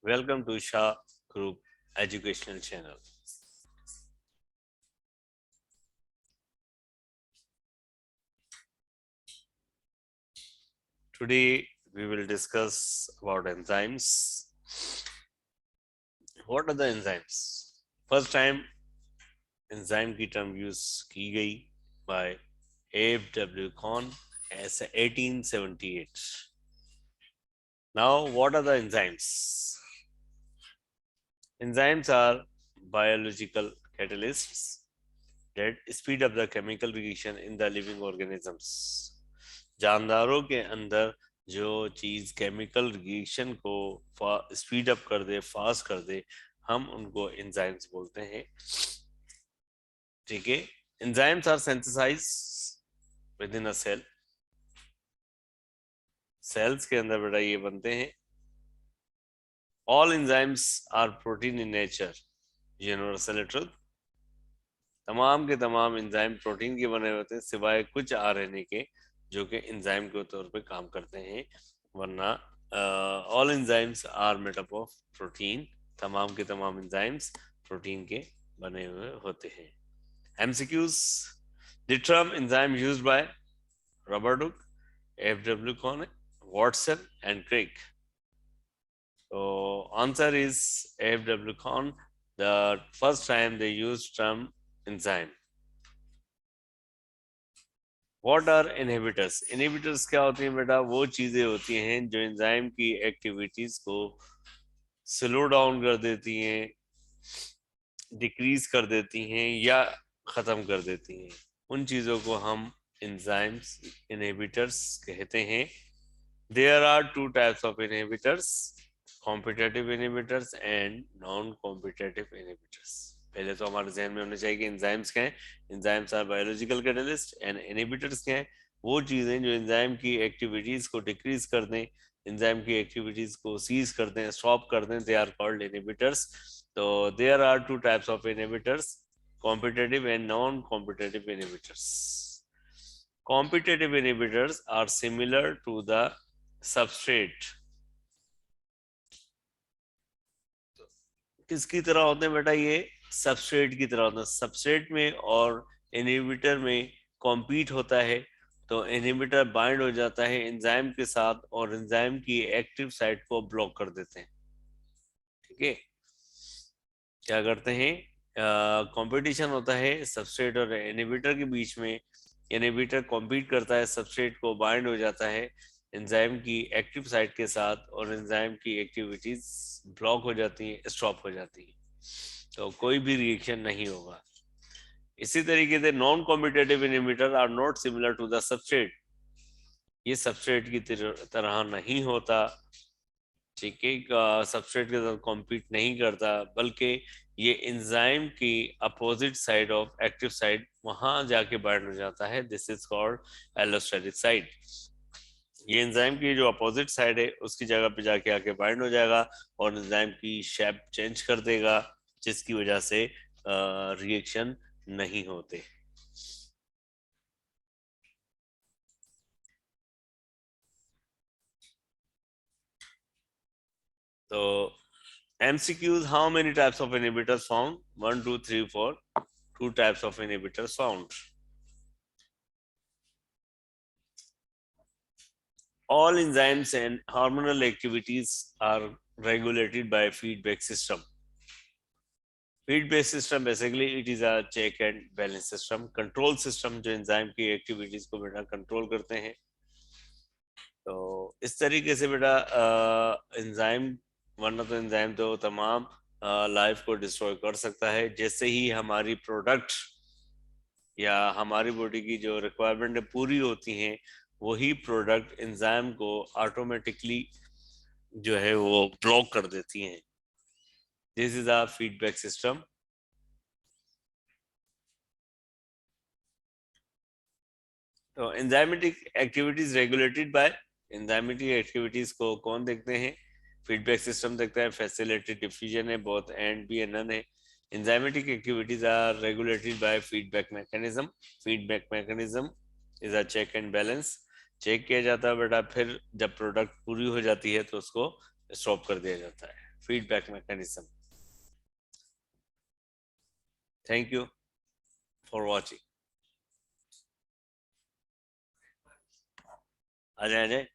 Welcome to Shah Group Educational Channel. Today we will discuss about enzymes. What are the enzymes? First time enzyme की term use की गई by A.F.W. Kohn as 1878. Now, what are the enzymes? Enzymes are biological catalysts that speed up the chemical reaction in the living organisms. जानदारों के अंदर जो चीज chemical reaction को speed up कर दे, fast कर दे, हम उनको एंजाइम्स बोलते हैं. ठीक है. Enzymes are synthesize within a cell. Cells के अंदर बेटा ये बनते हैं. All enzymes are protein in nature. Universal truth. तमाम के तमाम एंजाइम प्रोटीन के बने होते हैं सिवाय कुछ आरएनए के जो कि एंजाइम के तौर पे काम करते हैं. वरना all enzymes are made up of protein. तमाम के तमाम एंजाइम्स प्रोटीन के बने हुए होते हैं. MCQs. The term enzyme used by Robert Hooke, F W. Cohn, Watson and Crick. So answer is F.W. Kohn. The first time they used term enzyme. What are inhibitors? Inhibitors क्या होती हैं बेटा? वो चीजें होती हैं जो एंजाइम की एक्टिविटीज को स्लो डाउन कर देती हैं, डिक्रीज कर देती हैं या खत्म कर देती हैं. उन चीजों को हम एंजाइम्स इनहिबिटर्स कहते हैं. There are two types of inhibitors, competitive inhibitors and non-competitive inhibitors. पहले तो हमारे जहन में होना चाहिए कि एंजाइम्स क्या हैं. Enzymes are biological catalyst and inhibitors क्या हैं? वो चीजें जो एंजाइम की एक्टिविटीज को डिक्रीज कर दें, एंजाइम की एक्टिविटीज को सीज कर दें, स्टॉप कर दें, दे आर कॉल्ड इनहिबिटर्स. तो there are two types of inhibitors, competitive and non-competitive inhibitors. Competitive inhibitors are similar to the substrate. किसकी तरह होते हैं बेटा? ये सबस्ट्रेट की तरह होते हैं. सबस्ट्रेट में और इनहिबिटर में कॉम्पीट होता है तो इनहिबिटर बाइंड हो जाता है एंजाइम के साथ और एंजाइम की एक्टिव साइट को ब्लॉक कर देते हैं. ठीक है. क्या करते हैं? कंपटीशन होता है सबस्ट्रेट और इनहिबिटर के बीच में. इनहिबिटर कॉम्पीट करता है, सबस्ट्रेट को बाइंड हो जाता है एंजाइम की एक्टिव साइट के साथ और एंजाइम की एक्टिविटीज ब्लॉक हो जाती है, स्टॉप हो जाती है, तो कोई भी रिएक्शन नहीं होगा. इसी तरीके से non competitive inhibitor are not similar to the substrate. ये सबस्ट्रेट की तरह नहीं होता. ठीक है. सबस्ट्रेट के साथ कॉम्पीट नहीं करता बल्कि ये एंजाइम की opposite side of active side वहां जाके बाइंड हो जाता है. This is called allosteric side. ये एंजाइम की जो अपोजिट साइड है उसकी जगह पे जाके आके बाइंड हो जाएगा और एंजाइम की शेप चेंज कर देगा जिसकी वजह से रिएक्शन नहीं होते. तो MCQs, how many types of inhibitors found? 1, 2, 3, 4. 2 types of inhibitors found. All enzymes and hormonal activities are regulated by feedback system. Feedback system basically it is a check and balance system, control system जो enzyme की activities को बेटा control करते हैं. तो इस तरीके से बेटा enzyme, वरना तो enzyme तो तमाम लाइफ को डिस्ट्रॉय कर सकता है. जैसे ही हमारी प्रोडक्ट या हमारी बॉडी की जो रिक्वायरमेंट पूरी होती हैं वही प्रोडक्ट एंजाइम को ऑटोमेटिकली जो है वो ब्लॉक कर देती हैं. This is a feedback system. तो enzymatic activities regulated by. Enzymatic activities को कौन देखते हैं? फीडबैक सिस्टम देखता है. फैसिलिटेटेड डिफ्यूजन है, बोथ एंड भी नन है. Enzymatic activities are regulated by feedback mechanism. Feedback mechanism is a check and balance. Check किया जाता है बेटा, फिर जब प्रोडक्ट पूरी हो जाती है तो उसको स्टॉप कर दिया जाता है. feedback mechanism. Thank you for watching. Ajay Ajay